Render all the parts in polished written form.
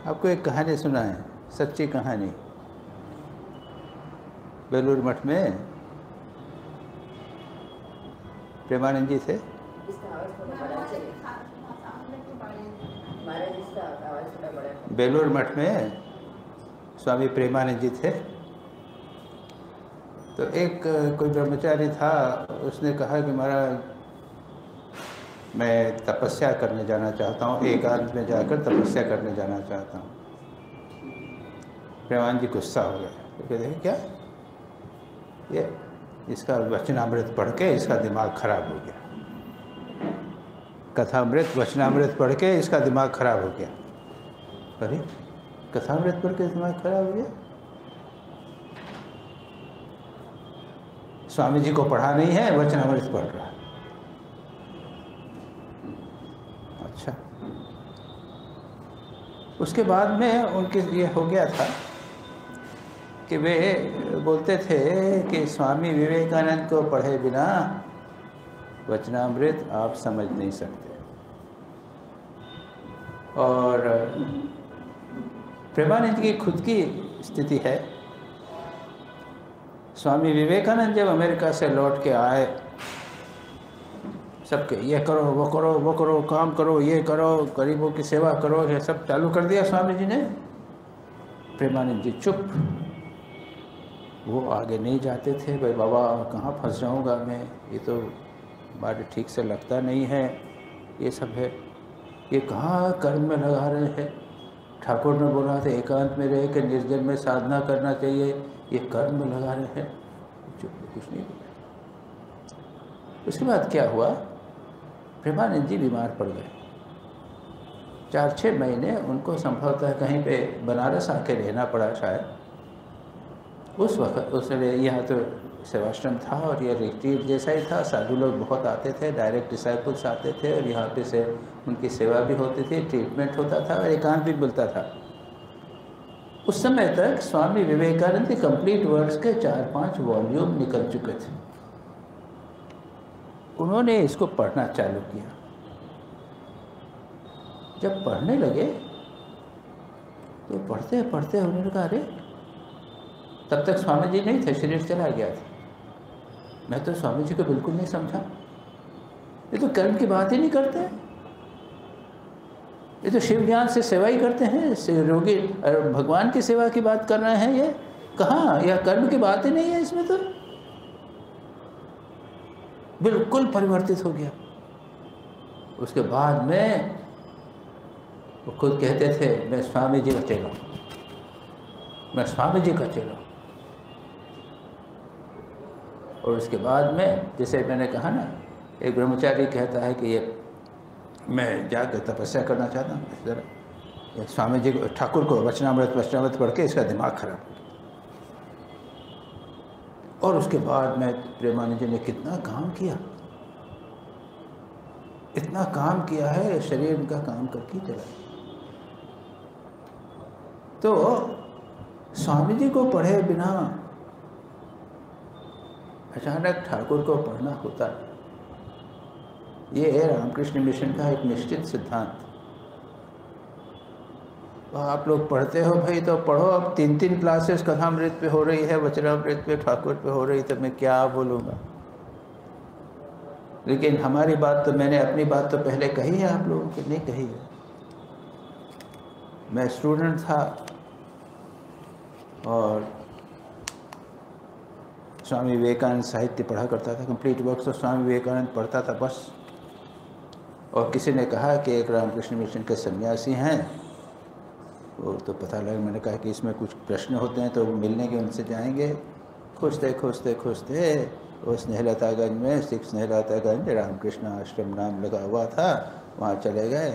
आपको एक कहानी सुना है, सच्ची कहानी। बेलूर मठ में प्रेमानंद जी थे। बेलूर मठ में स्वामी प्रेमानंद जी थे। तो एक कोई ब्रह्मचारी था, उसने कहा कि महाराज मैं तपस्या करने जाना चाहता हूँ, एकांत में जाकर तपस्या करने जाना चाहता हूँ। प्रेमानंद जी गुस्सा हो गए, तो कहते हैं क्या ये, इसका वचनामृत पढ़ के इसका दिमाग खराब हो गया। कथामृत वचनामृत पढ़ के इसका दिमाग खराब हो गया। अरे कथामृत पढ़ के दिमाग खराब हो गया? स्वामी जी को पढ़ा नहीं है, वचनामृत पढ़ रहा है। अच्छा, उसके बाद में उनके ये हो गया था कि वे बोलते थे कि स्वामी विवेकानंद को पढ़े बिना वचनामृत आप समझ नहीं सकते। और प्रेमानंद की खुद की स्थिति है, स्वामी विवेकानंद जब अमेरिका से लौट के आए, सबके ये करो वो करो वो करो, काम करो ये करो, गरीबों की सेवा करो, ये सब चालू कर दिया स्वामी जी ने। प्रेमानंद जी चुप, वो आगे नहीं जाते थे। भाई बाबा कहाँ फंस जाऊँगा मैं, ये तो बात ठीक से लगता नहीं है, ये सब है, ये कहाँ कर्म में लगा रहे हैं। ठाकुर ने बोला था एकांत में रह के निर्जन में साधना करना चाहिए, ये कर्म में लगा रहे हैं। चुप, कुछ नहीं बोला। उसके बाद क्या हुआ, प्रेमानंद जी बीमार पड़ गए। 4-6 महीने उनको संभवतः कहीं पे बनारस आके रहना पड़ा शायद। उस वक्त उसने यहाँ तो सेवाश्रम था और यह रिट्रीट जैसा ही था, साधु लोग बहुत आते थे, डायरेक्ट डिसाइपल्स आते थे और यहाँ पे से उनकी सेवा भी होती थी, ट्रीटमेंट होता था और एकांत भी मिलता था। उस समय तक स्वामी विवेकानंद के कंप्लीट वर्क्स के 4-5 वॉल्यूम निकल चुके थे। उन्होंने इसको पढ़ना चालू किया। जब पढ़ने लगे तो पढ़ते पढ़ते उन्होंने कहा अरे, तब तक स्वामी जी नहीं थे, शरीर चला गया था। मैं तो स्वामी जी को बिल्कुल नहीं समझा, ये तो कर्म की बात ही नहीं करते, ये तो शिव ज्ञान से सेवा ही करते हैं, रोगी भगवान की सेवा की बात कर रहे हैं। ये कहाँ, यह कर्म की बात ही नहीं है इसमें। तो बिल्कुल परिवर्तित हो गया। उसके बाद में वो खुद कहते थे मैं स्वामी जी का चेला, मैं स्वामी जी का चेला। और उसके बाद में जैसे मैंने कहा ना, एक ब्रह्मचारी कहता है कि ये मैं जाकर तपस्या करना चाहता हूँ, इस तरह स्वामी जी को, ठाकुर को वचनामृत पढ़ के इसका दिमाग खराब हो गया। और उसके बाद में प्रेमानंद जी ने कितना काम किया, इतना काम किया है, शरीर उनका काम करके चला। तो स्वामी जी को पढ़े बिना अचानक ठाकुर को पढ़ना होता है, ये है रामकृष्ण मिशन का एक निश्चित सिद्धांत। तो आप लोग पढ़ते हो भाई तो पढ़ो। अब 3-3 क्लासेस कथामृत पे हो रही है, वचनामृत पे, ठाकुर पे हो रही, तो मैं क्या बोलूँगा। लेकिन हमारी बात तो, मैंने अपनी बात तो पहले कही है, आप लोगों की नहीं कही है। मैं स्टूडेंट था और स्वामी विवेकानंद साहित्य पढ़ा करता था, कंप्लीट वर्क्स तो स्वामी विवेकानंद पढ़ता था बस। और किसी ने कहा कि एक रामकृष्ण मिशन के सन्यासी हैं, वो तो पता लगा, मैंने कहा कि इसमें कुछ प्रश्न होते हैं तो मिलने के, उनसे जाएंगे। खोजते खोजते खोजते वो स्नेहलतागंज में, स्नेहलतागंज रामकृष्ण आश्रम नाम लगा हुआ था, वहाँ चले गए।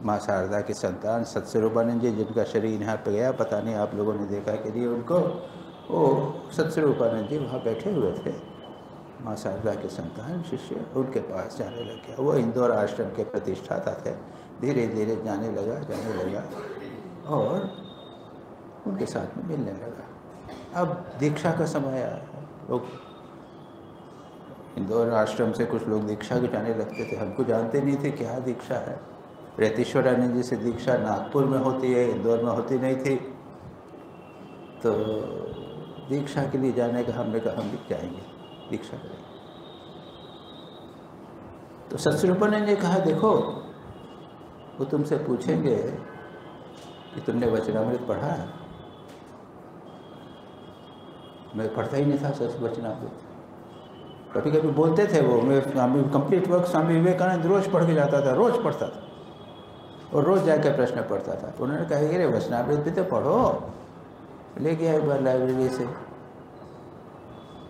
माँ शारदा की संतान सत्स्वरूपानंद जी, जिनका शरीर यहाँ पे गया, पता नहीं आप लोगों ने देखा कि नहीं उनको, वो सत्स्वरूपानंद जी वहाँ बैठे हुए थे। माँ शारदा के संतान शिष्य उनके पास जाने लग गया। वो इंदौर आश्रम के प्रतिष्ठाता थे। धीरे धीरे जाने लगा और उनके साथ में मिलने लगा। अब दीक्षा का समय आया है, लोग इंदौर आश्रम से कुछ लोग दीक्षा के जाने लगते थे। हमको जानते नहीं थे क्या दीक्षा है, रेतीश्वरानंद जी से दीक्षा नागपुर में होती है, इंदौर में होती नहीं थी। तो दीक्षा के लिए जाने का हमने कहा हम भी जाएंगे, दीक्षा करेंगे। तो सत्स्वरूपानंद ने कहा देखो, वो तुमसे पूछेंगे कि तुमने वचनामृत पढ़ा है। मैं पढ़ता ही नहीं था सच वचनामृत। कभी कभी बोलते थे वो, मैं स्वामी कंप्लीट वर्क स्वामी विवेकानंद रोज पढ़ के जाता था, रोज पढ़ता था और रोज जाकर प्रश्न पढ़ता था। उन्होंने कहा अरे वचनामृत भी तो पढ़ो, ले गया एक बार लाइब्रेरी से।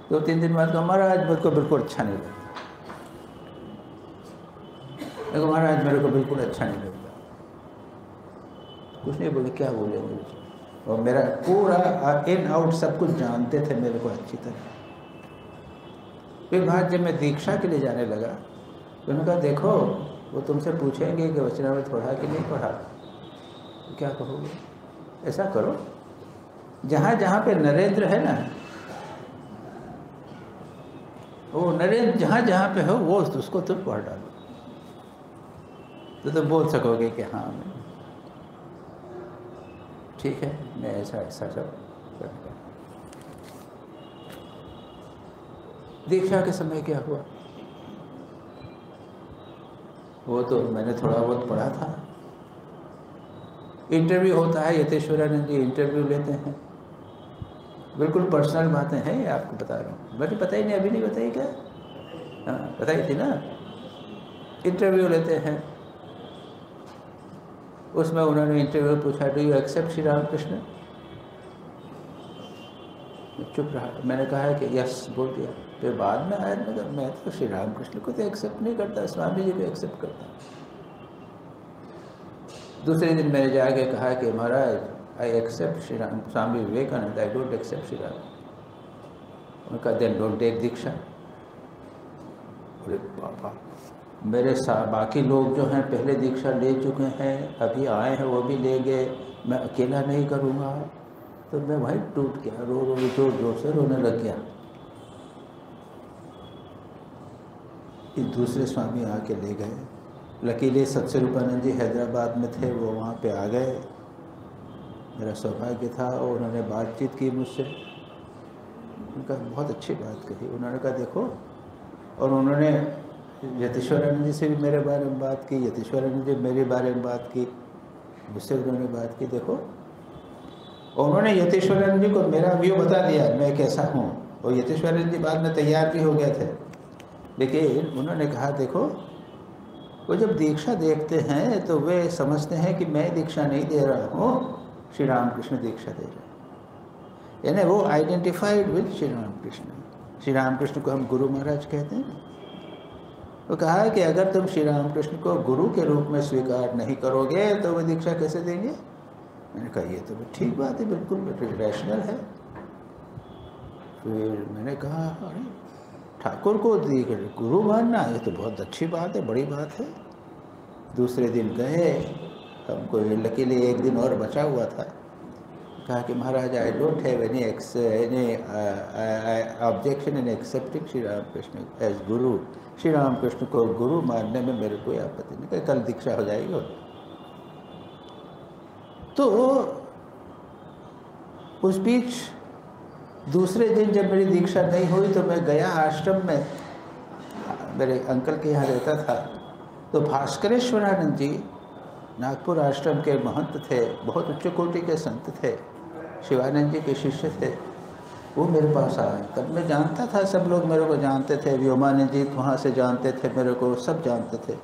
2-3 दिन बाद कहा महाराज मेरे को बिल्कुल अच्छा नहीं लगता। मैं महाराज मेरे को बिल्कुल अच्छा नहीं लगता। कुछ नहीं बोले, क्या बोलेंगे। और मेरा पूरा इन आउट सब कुछ जानते थे मेरे को अच्छी तरह। फिर बाद जब मैं दीक्षा के लिए जाने लगा तो उन्होंने कहा देखो, वो तुमसे पूछेंगे कि वचनामृत पढ़ा कि नहीं पढ़ा, तो क्या कहोगे। ऐसा करो, जहाँ जहाँ पे नरेंद्र है ना, वो नरेंद्र जहाँ जहाँ पे हो वो उसको तुम पढ़ डालो, तो तुम बोल सकोगे कि हाँ मैं ठीक है, मैं ऐसा सब करूँगा। दीक्षा के समय क्या हुआ वो तो मैंने थोड़ा बहुत पढ़ा था। इंटरव्यू होता है, यतेश्वरानंद जी इंटरव्यू लेते हैं, बिल्कुल पर्सनल बातें हैं, ये आपको बता रहा हूँ। मुझे पता ही नहीं, अभी नहीं बताई क्या? हाँ बताई थी ना। इंटरव्यू लेते हैं, उसमें उन्होंने इंटरव्यू पूछा do you accept Shri Ramakrishna. चुप रहा। मैंने कहा है कि यस बोल दिया। फिर बाद में आया, मैं तो श्री रामकृष्ण को तो एक्सेप्ट नहीं करता, स्वामी जी को एक्सेप्ट करता। दूसरे दिन मैंने जाके कहा कि महाराज I accept Shri Ram Swami Vivekananda, I don't accept Shri Ram. उनका देन डोंट टेक दीक्षा। अरे बाबा, मेरे साथ बाकी लोग जो हैं पहले दीक्षा ले चुके हैं, अभी आए हैं वो भी ले गए, मैं अकेला नहीं करूँगा। तो मैं वहीं टूट गया, रो रो जोर जोर से रोने लग गया। दूसरे स्वामी आके ले गए। लकीली सत्स्वरूपानंद जी हैदराबाद में थे, वो वहाँ पे आ गए। मेरा सौभाग्य था और उन्होंने बातचीत की मुझसे। उनका बहुत अच्छी बात कही। उन्होंने कहा देखो, और उन्होंने यतीश्वरानंद जी से भी मेरे बारे में बात की, यतीश्वरानंद जी मेरे बारे में बात की, मुझसे उन्होंने बात की। देखो, और उन्होंने यतीश्वरानंद जी को मेरा व्यू बता दिया मैं कैसा हूँ, और यतीश्वरानंद जी बाद में तैयार भी हो गए थे। लेकिन उन्होंने कहा देखो, वो जब दीक्षा देखते हैं तो वे समझते हैं कि मैं दीक्षा नहीं दे रहा हूँ, श्री रामकृष्ण दीक्षा दे रहे हैं। यानी वो आइडेंटिफाइड विद श्री रामकृष्ण। श्री रामकृष्ण को हम गुरु महाराज कहते हैं। वो कहा कि अगर तुम श्री रामकृष्ण को गुरु के रूप में स्वीकार नहीं करोगे तो वो दीक्षा कैसे देंगे। मैंने कहा ये तो ठीक बात है, बिल्कुल रैशनल है। फिर मैंने कहा अरे ठाकुर को गुरु मानना ये तो बहुत अच्छी बात है, बड़ी बात है। दूसरे दिन गए, हमको लकीली एक दिन और बचा हुआ था। कहा कि महाराज I don't have any objection in accepting Shri Ramakrishna as guru. Shri Ramakrishna को गुरु मानने में मेरे कोई आपत्ति नहीं। कल दीक्षा हो जाएगी। तो उस बीच दूसरे दिन जब मेरी दीक्षा नहीं हुई तो मैं गया आश्रम में, मेरे अंकल के यहाँ रहता था। तो भास्करेश्वरानंद जी नागपुर आश्रम के महंत थे, बहुत उच्च कोटि के संत थे, शिवानंद जी के शिष्य थे। वो मेरे पास आए। तब मैं जानता था, सब लोग मेरे को जानते थे, व्योमानंद जी वहाँ से जानते थे मेरे को, सब जानते थे।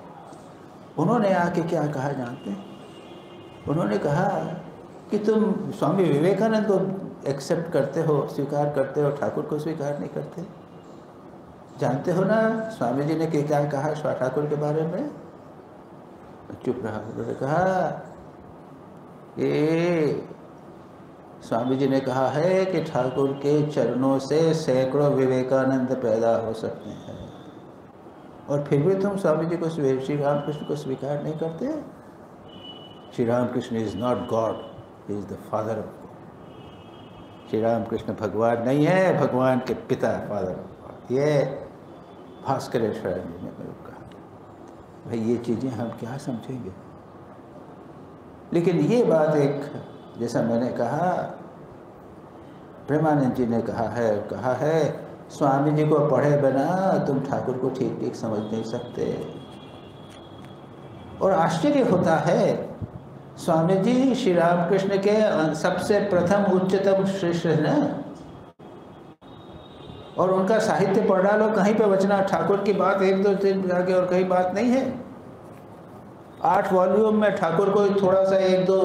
उन्होंने आके क्या कहा जानते हैं? उन्होंने कहा कि तुम स्वामी विवेकानंद को एक्सेप्ट करते हो, स्वीकार करते हो, ठाकुर को स्वीकार नहीं करते। जानते हो ना स्वामी जी ने क्या कहा ठाकुर के बारे में? चुप रहा। उन्होंने कहा ये स्वामी जी ने कहा है कि ठाकुर के चरणों से सैकड़ों विवेकानंद पैदा हो सकते हैं, और फिर भी तुम स्वामी जी को, श्री रामकृष्ण को स्वीकार नहीं करते। Shri Ramakrishna is not God, he is the father of God. Shri Ramakrishna भगवान नहीं है, भगवान के पिता, फादर ऑफ गॉड। ये भास्करेश्वर जी ने मेरे को कहा। भाई ये चीज़ें हम क्या समझेंगे? लेकिन ये बात एक, जैसा मैंने कहा, प्रेमानंद जी ने कहा है स्वामी जी को पढ़े बिना तुम ठाकुर को ठीक ठीक समझ नहीं सकते। और आश्चर्य होता है, स्वामी जी श्री रामकृष्ण के सबसे प्रथम उच्चतम शिष्य है ना, और उनका साहित्य पढ़ डालो, कहीं पे वचना ठाकुर की बात एक दो दिन आगे और कहीं बात नहीं है। 8 वॉल्यूम में ठाकुर को थोड़ा सा एक दो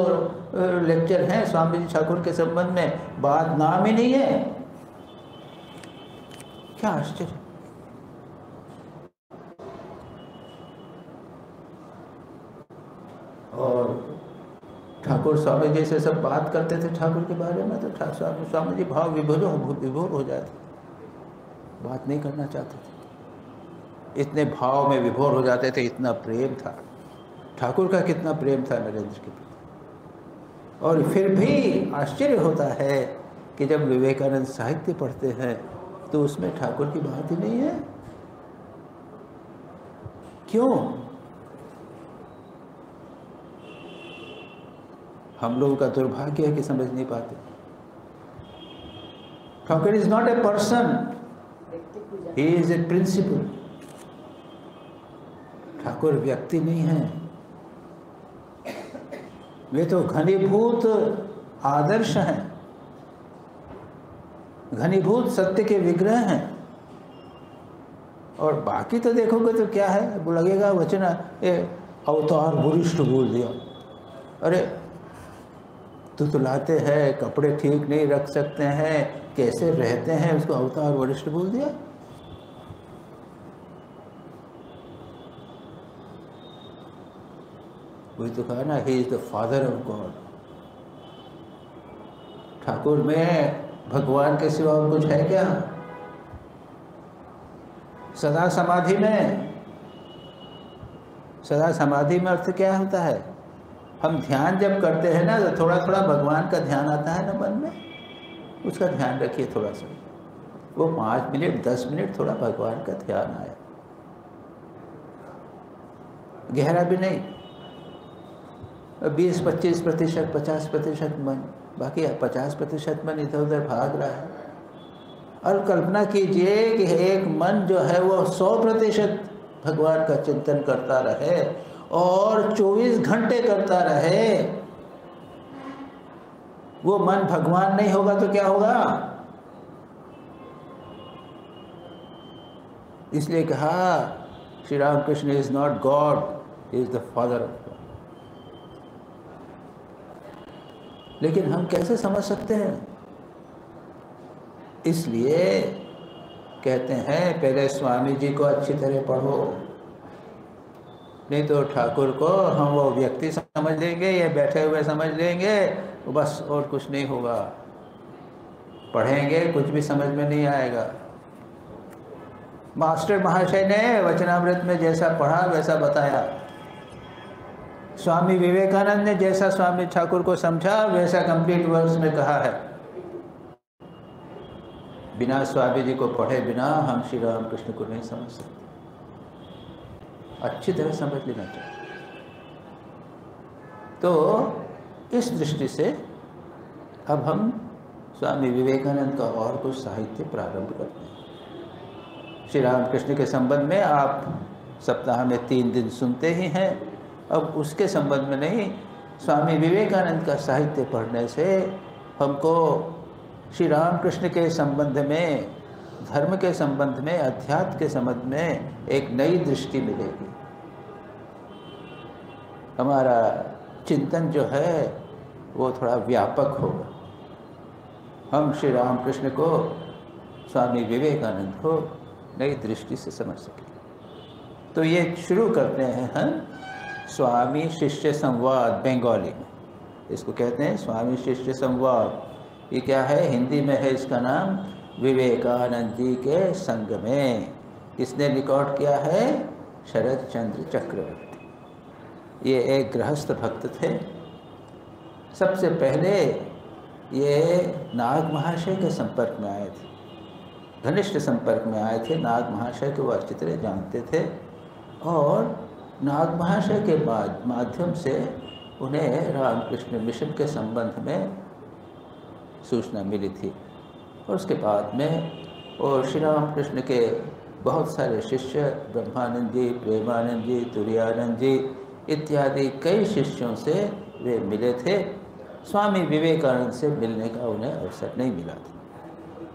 लेक्चर हैं स्वामी जी ठाकुर के संबंध में, बात नाम ही नहीं है। क्या आश्चर्य। और ठाकुर स्वामी जी से सब बात करते थे ठाकुर के बारे में, तो स्वामी जी भाव विभोर हो जाते, बात नहीं करना चाहते थे, इतने भाव में विभोर हो जाते थे, इतना प्रेम था ठाकुर का, कितना प्रेम था नरेंद्र के प्रति। और फिर भी आश्चर्य होता है कि जब विवेकानंद साहित्य पढ़ते हैं तो उसमें ठाकुर की बात ही नहीं है। क्यों? हम लोगों का दुर्भाग्य है कि समझ नहीं पाते। Thakur is not a person, he is a principle. Thakur व्यक्ति नहीं है, वे तो घनीभूत आदर्श हैं, घनीभूत सत्य के विग्रह हैं। और बाकी तो देखोगे तो क्या है, वो लगेगा वचन अवतार वरिष्ठ बोल दिया। अरे तो लाते हैं, कपड़े ठीक नहीं रख सकते हैं, कैसे रहते हैं, उसको अवतार वरिष्ठ बोल दिया। वही तो कहा ना, ही is the father of God. Thakur में भगवान के सिवा और कुछ है क्या? सदा समाधि में अर्थ क्या होता है? हम ध्यान जब करते हैं ना तो थोड़ा थोड़ा भगवान का ध्यान आता है ना मन में, उसका ध्यान रखिए थोड़ा सा, वो 5 मिनट 10 मिनट थोड़ा भगवान का ध्यान आए, गहरा भी नहीं, 20-25%, 50% मन, बाकी 50% मन इधर उधर भाग रहा है। और कल्पना कीजिए कि एक मन जो है वो 100% भगवान का चिंतन करता रहे और 24 घंटे करता रहे, वो मन भगवान नहीं होगा तो क्या होगा? इसलिए कहा Shri Ramakrishna is not God, is the father of God. लेकिन हम कैसे समझ सकते हैं? इसलिए कहते हैं पहले स्वामी जी को अच्छी तरह पढ़ो, नहीं तो ठाकुर को हम वो व्यक्ति समझ लेंगे या बैठे हुए समझ लेंगे, बस और कुछ नहीं होगा। पढ़ेंगे कुछ भी समझ में नहीं आएगा। मास्टर महाशय ने वचनामृत में जैसा पढ़ा वैसा बताया, स्वामी विवेकानंद ने जैसा स्वामी ठाकुर को समझा वैसा कंप्लीट वर्क्स में कहा है। बिना स्वामी जी को पढ़े बिना हम श्री रामकृष्ण को नहीं समझ सकते, अच्छी तरह समझ लेना चाहिए। तो इस दृष्टि से अब हम स्वामी विवेकानंद का और कुछ साहित्य प्रारंभ करते हैं। श्री रामकृष्ण के संबंध में आप सप्ताह में 3 दिन सुनते ही हैं, अब उसके संबंध में नहीं, स्वामी विवेकानंद का साहित्य पढ़ने से हमको श्री रामकृष्ण के संबंध में, धर्म के संबंध में, अध्यात्म के संबंध में एक नई दृष्टि मिलेगी। हमारा चिंतन जो है वो थोड़ा व्यापक होगा। हम श्री रामकृष्ण को, स्वामी विवेकानंद को नई दृष्टि से समझ सकें। तो ये शुरू करते हैं हम स्वामी शिष्य संवाद, बंगाली में इसको कहते हैं स्वामी शिष्य संवाद। ये क्या है? हिंदी में है इसका नाम विवेकानंद जी के संग में। किसने रिकॉर्ड किया है? शरद चंद्र चक्रवर्ती। ये एक गृहस्थ भक्त थे। सबसे पहले ये नाग महाशय के संपर्क में आए थे, घनिष्ठ संपर्क में आए थे। नाग महाशय को वो अच्छी तरह जानते थे और नाग महाशय के माध्यम से उन्हें रामकृष्ण मिशन के संबंध में सूचना मिली थी। और उसके बाद में और श्री रामकृष्ण के बहुत सारे शिष्य ब्रह्मानंद जी, प्रेमानंद जी, तुरानंद जी इत्यादि कई शिष्यों से वे मिले थे। स्वामी विवेकानंद से मिलने का उन्हें अवसर नहीं मिला था।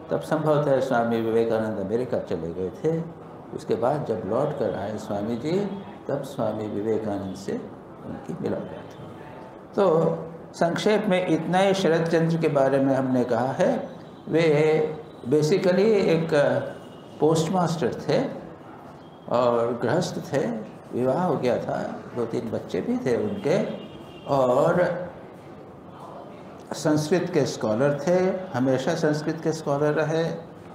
तब संभवतः स्वामी विवेकानंद अमेरिका चले गए थे। उसके बाद जब लौट कर आए स्वामी जी, तब स्वामी विवेकानंद से उनकी मुलाकात हुई। तो संक्षेप में इतना ही शरद चंद्र के बारे में हमने कहा है। वे बेसिकली एक पोस्ट मास्टर थे और गृहस्थ थे। विवाह हो गया था, 2-3 बच्चे भी थे उनके, और संस्कृत के स्कॉलर थे, हमेशा संस्कृत के स्कॉलर रहे।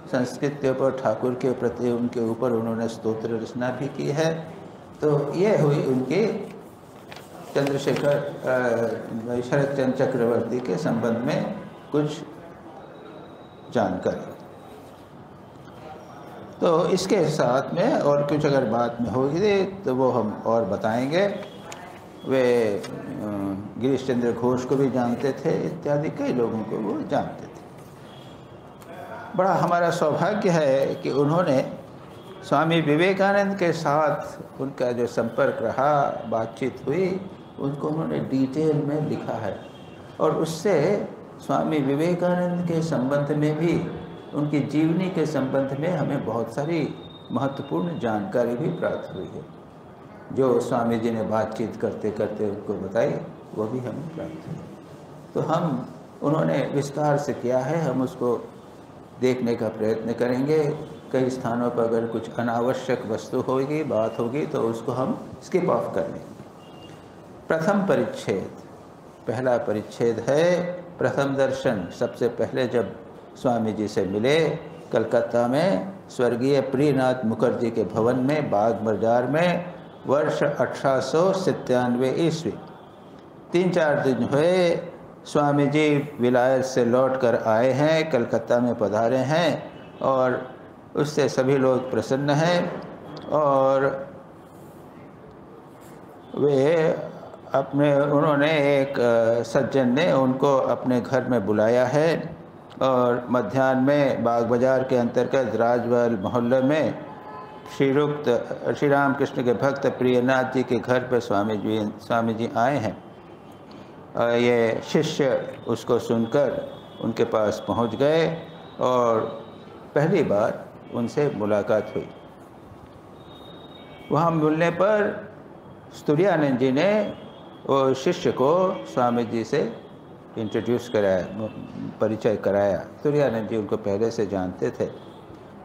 संस्कृत के ऊपर ठाकुर के प्रति उनके ऊपर उन्होंने स्तोत्र रचना भी की है। तो ये हुई उनकी चंद्रशेखर शरद चंद्र चक्रवर्ती के संबंध में कुछ जानकारी। तो इसके साथ में और कुछ अगर बात में होगी तो वो हम और बताएंगे। वे गिरीश चंद्र घोष को भी जानते थे, इत्यादि कई लोगों को वो जानते थे। बड़ा हमारा सौभाग्य है कि उन्होंने स्वामी विवेकानंद के साथ उनका जो संपर्क रहा, बातचीत हुई, उनको उन्होंने डिटेल में लिखा है। और उससे स्वामी विवेकानंद के संबंध में भी, उनकी जीवनी के संबंध में हमें बहुत सारी महत्वपूर्ण जानकारी भी प्राप्त हुई है। जो स्वामी जी ने बातचीत करते करते उनको बताई, वो भी हमें प्राप्त हुई। तो हम उन्होंने विस्तार से किया है, हम उसको देखने का प्रयत्न करेंगे। कई स्थानों पर अगर कुछ अनावश्यक वस्तु होगी, बात होगी, तो उसको हम स्किप ऑफ कर लेंगे। प्रथम परिच्छेद, पहला परिच्छेद है प्रथम दर्शन। सबसे पहले जब स्वामी जी से मिले कलकत्ता में स्वर्गीय प्रियनाथ मुखर्जी के भवन में, बाग बाजार में, वर्ष 1897 ईस्वी। 3-4 दिन हुए स्वामी जी विलायत से लौट कर आए हैं, कलकत्ता में पधारे हैं, और उससे सभी लोग प्रसन्न हैं। और वे उन्होंने एक सज्जन ने उनको अपने घर में बुलाया है, और मध्याह्न में बाग बाजार के अंतर्गत राजमहल मोहल्ले में श्री रामकृष्ण के भक्त प्रियनाथ जी के घर पर स्वामी जी आए हैं। ये शिष्य उसको सुनकर उनके पास पहुंच गए और पहली बार उनसे मुलाकात हुई। वहाँ मिलने पर तुरानंद जी ने वो शिष्य को स्वामी जी से इंट्रोड्यूस कराया, परिचय कराया। तुरानंद जी उनको पहले से जानते थे,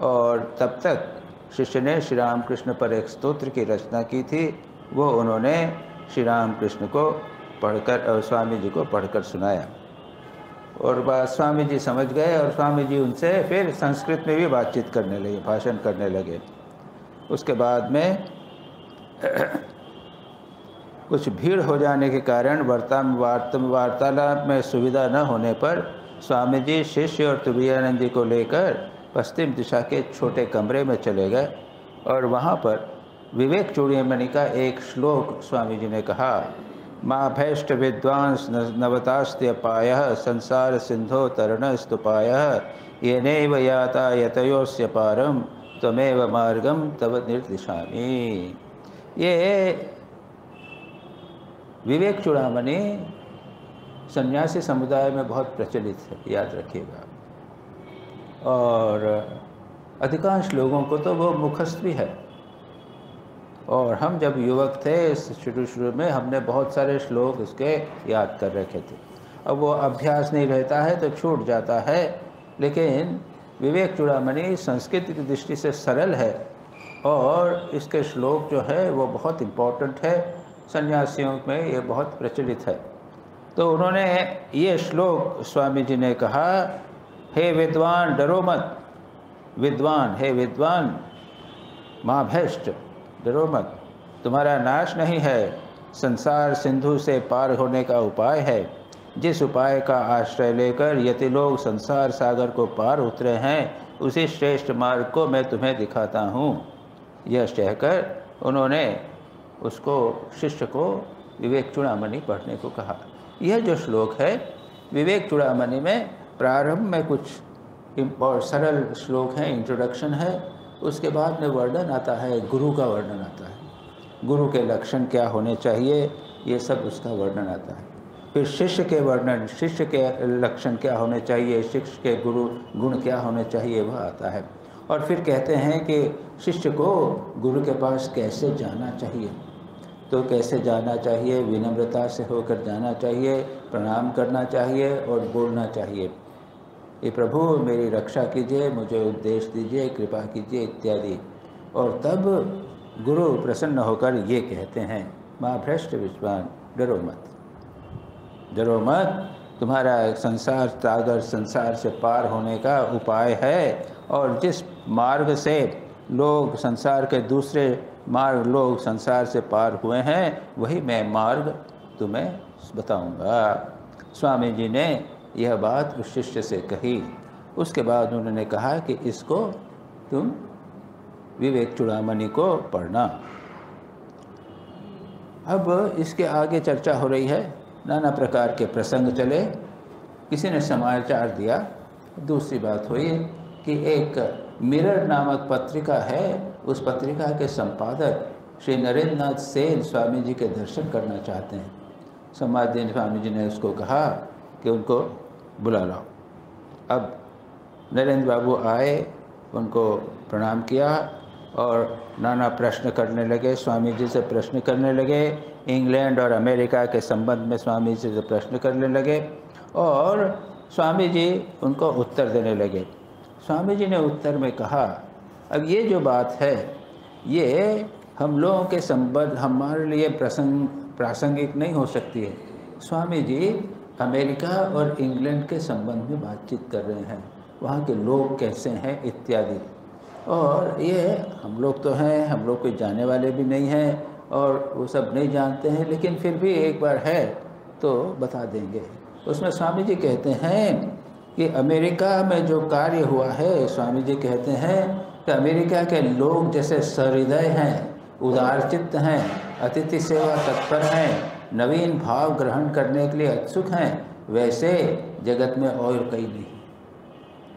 और तब तक शिष्य ने श्री रामकृष्ण पर एक स्तोत्र की रचना की थी। वो उन्होंने श्री रामकृष्ण को पढ़कर और स्वामी जी को पढ़कर सुनाया, और बात स्वामी जी समझ गए, और स्वामी जी उनसे फिर संस्कृत में भी बातचीत करने लगे, भाषण करने लगे। उसके बाद में कुछ भीड़ हो जाने के कारण वार्तालाप में सुविधा न होने पर स्वामी जी शिष्य और तुरानंद जी को लेकर पश्चिम दिशा के छोटे कमरे में चले गए, और वहाँ पर विवेक चूड़ामणि का एक श्लोक स्वामी जी ने कहा, माँ भैष्ट विद्वांस नवतास्त्य पायः संसार सिंधो तरणस्तुपायः येनैव याता यतयोस्य पारम त्वमेव मार्गम तव निर्दिशामि। ये विवेक चूड़ामणि सन्यासी समुदाय में बहुत प्रचलित है, याद रखिएगा। और अधिकांश लोगों को तो वो मुखस्थ भी है। और हम जब युवक थे, शुरू में हमने बहुत सारे श्लोक उसके याद कर रखे थे। अब वो अभ्यास नहीं रहता है तो छूट जाता है, लेकिन विवेक चूड़ामणि संस्कृत की दृष्टि से सरल है, और इसके श्लोक जो है वो बहुत इम्पोर्टेंट है, सन्यासियों में ये बहुत प्रचलित है। तो उन्होंने ये श्लोक स्वामी जी ने कहा, हे विद्वान डरो मत, विद्वान हे विद्वान माँ भ्रष्ट डरो मत, तुम्हारा नाश नहीं है, संसार सिंधु से पार होने का उपाय है। जिस उपाय का आश्रय लेकर यति लोग संसार सागर को पार उतरे हैं, उसी श्रेष्ठ मार्ग को मैं तुम्हें दिखाता हूँ। यह कहकर उन्होंने उसको शिष्य को विवेक चूड़ामणि पढ़ने को कहा। यह जो श्लोक है विवेक चूड़ामणि में प्रारंभ में कुछ और सरल श्लोक हैं, इंट्रोडक्शन है, उसके बाद में वर्णन आता है, गुरु का वर्णन आता है, गुरु के लक्षण क्या होने चाहिए, ये सब उसका वर्णन आता है। फिर शिष्य के वर्णन, शिष्य के लक्षण क्या होने चाहिए, शिष्य के गुरु गुण क्या होने चाहिए, वह आता है। और फिर कहते हैं कि शिष्य को गुरु के पास कैसे जाना चाहिए। तो कैसे जाना चाहिए, विनम्रता से होकर जाना चाहिए, प्रणाम करना चाहिए और बोलना चाहिए, ये प्रभु मेरी रक्षा कीजिए, मुझे उपदेश दीजिए, कृपा कीजिए इत्यादि। और तब गुरु प्रसन्न होकर ये कहते हैं, माँ भ्रष्ट विद्वान, डरो मत, डरो मत, तुम्हारा संसार सागर, संसार से पार होने का उपाय है। और जिस मार्ग से लोग संसार के दूसरे मार्ग लोग संसार से पार हुए हैं, वही मैं मार्ग तुम्हें बताऊंगा। स्वामी जी ने यह बात उस शिष्य से कही। उसके बाद उन्होंने कहा कि इसको तुम विवेक चूड़ामणि को पढ़ना। अब इसके आगे चर्चा हो रही है, नाना प्रकार के प्रसंग चले, किसी ने समाचार दिया। दूसरी बात हुई कि एक मिरर नामक पत्रिका है, उस पत्रिका के संपादक श्री नरेंद्र नाथ सेन स्वामी जी के दर्शन करना चाहते हैं। समाधि स्वामी जी ने उसको कहा कि उनको बुला लाओ। अब नरेंद्र बाबू आए, उनको प्रणाम किया और नाना प्रश्न करने लगे, स्वामी जी से प्रश्न करने लगे, इंग्लैंड और अमेरिका के संबंध में स्वामी जी से प्रश्न करने लगे और स्वामी जी उनको उत्तर देने लगे। स्वामी जी ने उत्तर में कहा, अब ये जो बात है ये हम लोगों के संबंध हमारे लिए प्रासंगिक नहीं हो सकती है। स्वामी जी अमेरिका और इंग्लैंड के संबंध में बातचीत कर रहे हैं, वहाँ के लोग कैसे हैं इत्यादि। और ये हम लोग तो हैं, हम लोग कोई जाने वाले भी नहीं हैं और वो सब नहीं जानते हैं, लेकिन फिर भी एक बार है तो बता देंगे। उसमें स्वामी जी कहते हैं कि अमेरिका में जो कार्य हुआ है, स्वामी जी कहते हैं कि अमेरिका के लोग जैसे सहृदय हैं, उदारचित्त हैं, अतिथि सेवा तत्पर हैं, नवीन भाव ग्रहण करने के लिए उत्सुक हैं, वैसे जगत में और कहीं नहीं।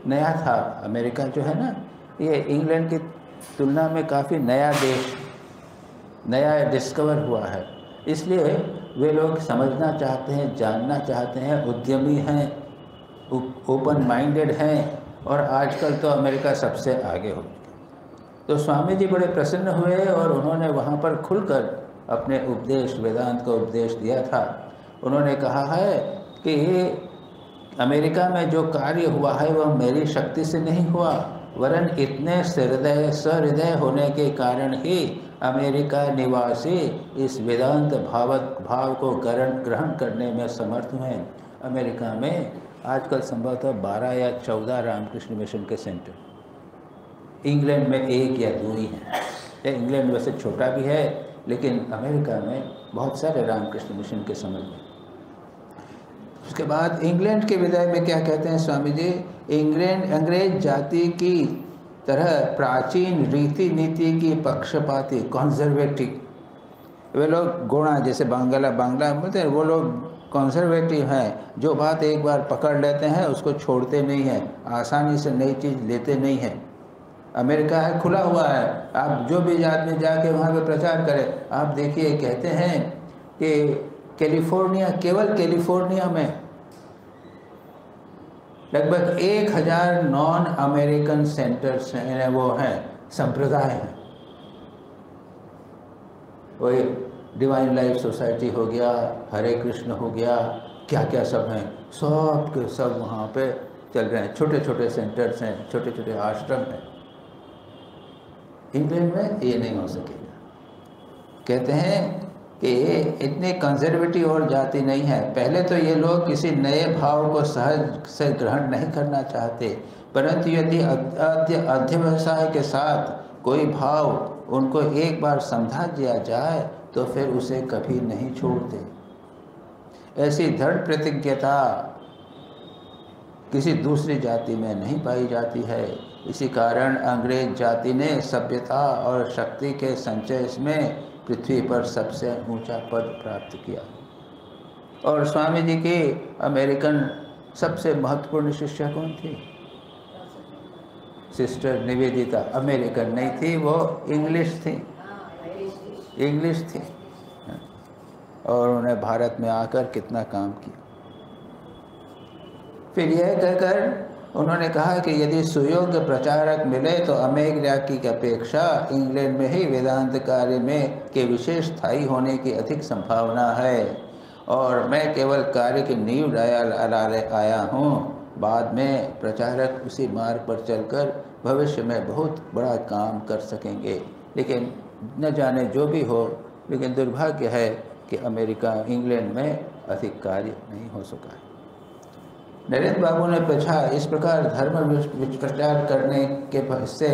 नया था अमेरिका जो है ना, ये इंग्लैंड की तुलना में काफ़ी नया देश, नया डिस्कवर हुआ है, इसलिए वे लोग समझना चाहते हैं, जानना चाहते हैं, उद्यमी हैं, ओपन माइंडेड हैं। और आजकल तो अमेरिका सबसे आगे हो गया। तो स्वामी जी बड़े प्रसन्न हुए और उन्होंने वहाँ पर खुलकर अपने उपदेश, वेदांत का उपदेश दिया था। उन्होंने कहा है कि अमेरिका में जो कार्य हुआ है वह मेरी शक्ति से नहीं हुआ, वरन इतने सहृदय होने के कारण ही अमेरिका निवासी इस वेदांत भाव को ग्रहण करने में समर्थ हुए। अमेरिका में आजकल संभवतः 12 या 14 रामकृष्ण मिशन के सेंटर, इंग्लैंड में 1 या 2 ही हैं। इंग्लैंड वैसे छोटा भी है, लेकिन अमेरिका में बहुत सारे रामकृष्ण मिशन के समझ में। उसके बाद इंग्लैंड के विदाई में क्या कहते हैं स्वामी जी, इंग्लैंड अंग्रेज जाति की तरह प्राचीन रीति नीति की पक्षपाती, कॉन्जर्वेटिव, वे लोग गोणा जैसे बांग्ला बोलते हैं, वो लोग कॉन्जर्वेटिव हैं, जो बात एक बार पकड़ लेते हैं उसको छोड़ते नहीं हैं, आसानी से नई चीज़ लेते नहीं हैं। अमेरिका है, खुला हुआ है, आप जो भी आदमी जाके वहाँ पे प्रचार करें। आप देखिए, कहते हैं कि कैलिफोर्निया, केवल कैलिफोर्निया में लगभग 1000 नॉन अमेरिकन सेंटर्स हैं, वो हैं, संप्रदाय हैं। वही डिवाइन लाइफ सोसाइटी हो गया, हरे कृष्ण हो गया, क्या क्या सब हैं, सब के सब वहाँ पे चल रहे हैं। छोटे छोटे सेंटर्स हैं, छोटे छोटे आश्रम हैं। इंग्लैंड में ये नहीं हो सकेगा। कहते हैं कि इतने कंजर्वेटिव और जाति नहीं है। पहले तो ये लोग किसी नए भाव को सहज से ग्रहण नहीं करना चाहते, परंतु यदि अध्यवसाय के साथ कोई भाव उनको एक बार समझा दिया जाए तो फिर उसे कभी नहीं छोड़ते। ऐसी दृढ़ प्रतिज्ञता किसी दूसरी जाति में नहीं पाई जाती है। इसी कारण अंग्रेज जाति ने सभ्यता और शक्ति के संचय में पृथ्वी पर सबसे ऊंचा पद प्राप्त किया। और स्वामी जी की अमेरिकन सबसे महत्वपूर्ण शिष्या कौन थी? सिस्टर निवेदिता। अमेरिकन नहीं थी, वो इंग्लिश थी, इंग्लिश थी। और उन्हें भारत में आकर कितना काम किया। फिर यह कहकर उन्होंने कहा कि यदि सुयोग्य प्रचारक मिले तो अमेरिका की अपेक्षा इंग्लैंड में ही वेदांत कार्य में के विशेष स्थायी होने की अधिक संभावना है, और मैं केवल कार्य की नींव डालने आया हूँ। बाद में प्रचारक उसी मार्ग पर चलकर भविष्य में बहुत बड़ा काम कर सकेंगे। लेकिन न जाने जो भी हो, लेकिन दुर्भाग्य है कि अमेरिका इंग्लैंड में अधिक कार्य नहीं हो सका है। नरेंद्र बाबू ने पूछा, इस प्रकार धर्म प्रचार करने के से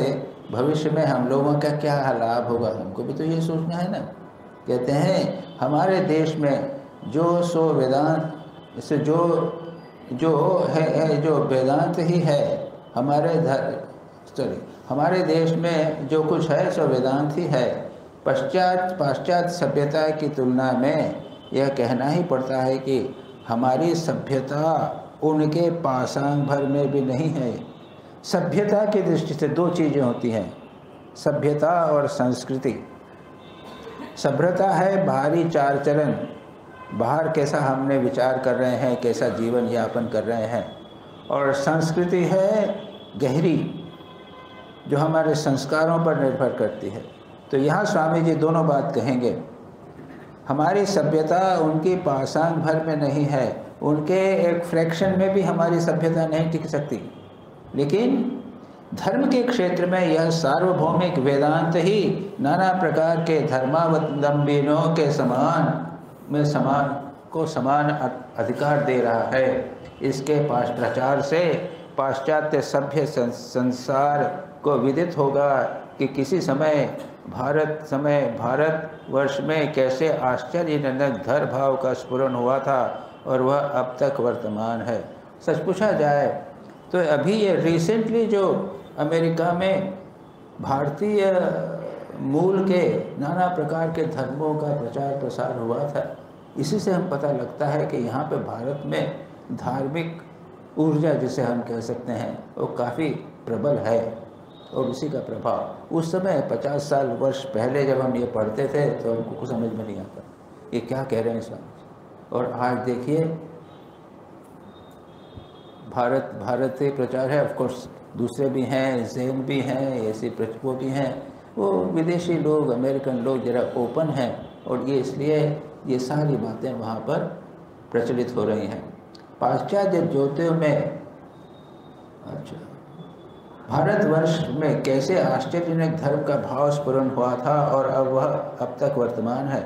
भविष्य में हम लोगों का क्या लाभ होगा? हमको भी तो ये सोचना है ना। कहते हैं हमारे देश में जो सो वेदांत से जो वेदांत ही है, हमारे देश में जो कुछ है सो वेदांत ही है। पाश्चात्य सभ्यता की तुलना में यह कहना ही पड़ता है कि हमारी सभ्यता उनके पासांग भर में भी नहीं है। सभ्यता की दृष्टि से दो चीज़ें होती हैं, सभ्यता और संस्कृति। सभ्यता है बाहरी चार चरण, बाहर कैसा हमने विचार कर रहे हैं, कैसा जीवन यापन कर रहे हैं। और संस्कृति है गहरी, जो हमारे संस्कारों पर निर्भर करती है। तो यहाँ स्वामी जी दोनों बात कहेंगे। हमारी सभ्यता उनकी पासांग भर में नहीं है, उनके एक फ्रैक्शन में भी हमारी सभ्यता नहीं टिक सकती। लेकिन धर्म के क्षेत्र में यह सार्वभौमिक वेदांत ही नाना प्रकार के धर्मावलंबियों के समान अधिकार दे रहा है। इसके प्रचार से पाश्चात्य सभ्य संसार को विदित होगा कि किसी समय भारतवर्ष में कैसे आश्चर्यजनक धर्म भाव का स्फुरन हुआ था, और वह अब तक वर्तमान है। सच पूछा जाए तो अभी ये रिसेंटली जो अमेरिका में भारतीय मूल के नाना प्रकार के धर्मों का प्रचार प्रसार हुआ था, इसी से हम पता लगता है कि यहाँ पे भारत में धार्मिक ऊर्जा जिसे हम कह सकते हैं वो काफ़ी प्रबल है। और उसी का प्रभाव उस समय 50 साल वर्ष पहले जब हम ये पढ़ते थे तो हमको कुछ समझ में नहीं आता ये क्या कह रहे हैं स्वामी। और आज देखिए भारतीय प्रचार है, ऑफ कोर्स दूसरे भी हैं, जैन भी हैं, ऐसे वो भी हैं, वो विदेशी लोग, अमेरिकन लोग जरा ओपन हैं, और ये इसलिए ये सारी बातें वहाँ पर प्रचलित हो रही हैं। पाश्चात्य ज्योतियों में भारतवर्ष में कैसे आश्चर्यजनक धर्म का भाव स्फुरन हुआ था, और अब वह अब तक वर्तमान है।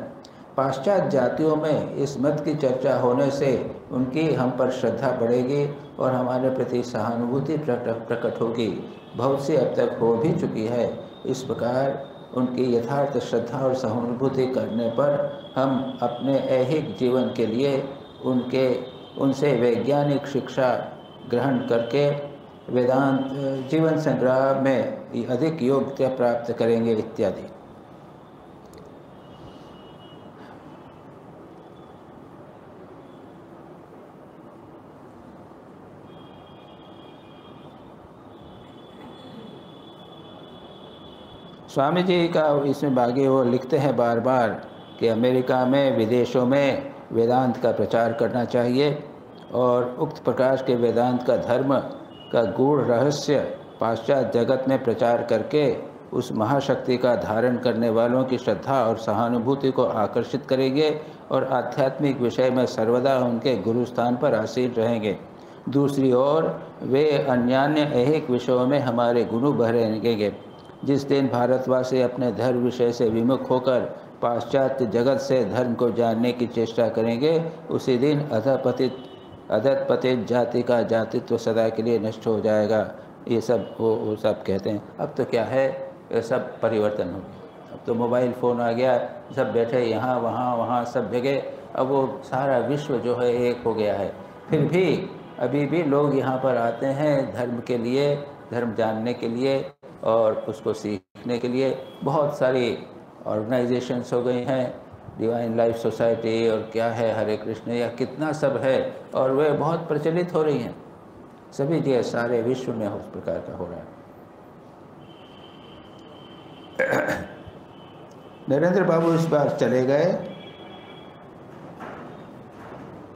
पाश्चात्य जातियों में इस मत की चर्चा होने से उनकी हम पर श्रद्धा बढ़ेगी और हमारे प्रति सहानुभूति प्रकट होगी। बहुत सी अब तक हो भी चुकी है। इस प्रकार उनकी यथार्थ श्रद्धा और सहानुभूति करने पर हम अपने ऐहिक जीवन के लिए उनसे वैज्ञानिक शिक्षा ग्रहण करके वेदांत जीवन संग्रह में अधिक योग्यता प्राप्त करेंगे इत्यादि। स्वामी जी का इसमें आगे वो लिखते हैं बार बार कि अमेरिका में, विदेशों में वेदांत का प्रचार करना चाहिए, और उक्त प्रकार के वेदांत का धर्म का गूढ़ रहस्य पाश्चात्य जगत में प्रचार करके उस महाशक्ति का धारण करने वालों की श्रद्धा और सहानुभूति को आकर्षित करेंगे, और आध्यात्मिक विषय में सर्वदा उनके गुरु स्थान पर आसीन रहेंगे। दूसरी ओर वे अन्यान्य ऐहिक विषयों में हमारे गुरु बह रहेंगे। जिस दिन भारतवासी अपने धर्म विषय से विमुख होकर पाश्चात्य जगत से धर्म को जानने की चेष्टा करेंगे, उसी दिन अधपतित जाति का जातित्व सदा के लिए नष्ट हो जाएगा। ये सब वो सब कहते हैं। अब तो क्या है, ये सब परिवर्तन हो गया। अब तो मोबाइल फ़ोन आ गया, सब बैठे यहाँ वहाँ सब जगह, अब वो सारा विश्व जो है एक हो गया है। फिर भी अभी भी लोग यहाँ पर आते हैं धर्म के लिए, धर्म जानने के लिए और उसको सीखने के लिए। बहुत सारी ऑर्गेनाइजेशंस हो गई हैं, डिवाइन लाइफ सोसाइटी और क्या है हरे कृष्ण या कितना सब है, और वे बहुत प्रचलित हो रही हैं सभी जगह, सारे विश्व में उस प्रकार का हो रहा है। नरेंद्र बाबू इस बार चले गए।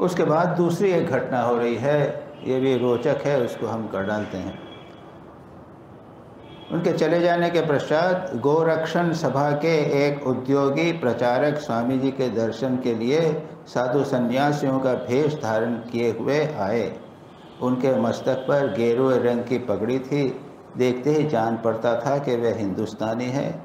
उसके बाद दूसरी एक घटना हो रही है, ये भी रोचक है, उसको हम कर डालते हैं। उनके चले जाने के पश्चात गोरक्षण सभा के एक उद्योगी प्रचारक स्वामी जी के दर्शन के लिए साधु सन्यासियों का भेष धारण किए हुए आए। उनके मस्तक पर गेरुए रंग की पगड़ी थी। देखते ही जान पड़ता था कि वे हिंदुस्तानी हैं।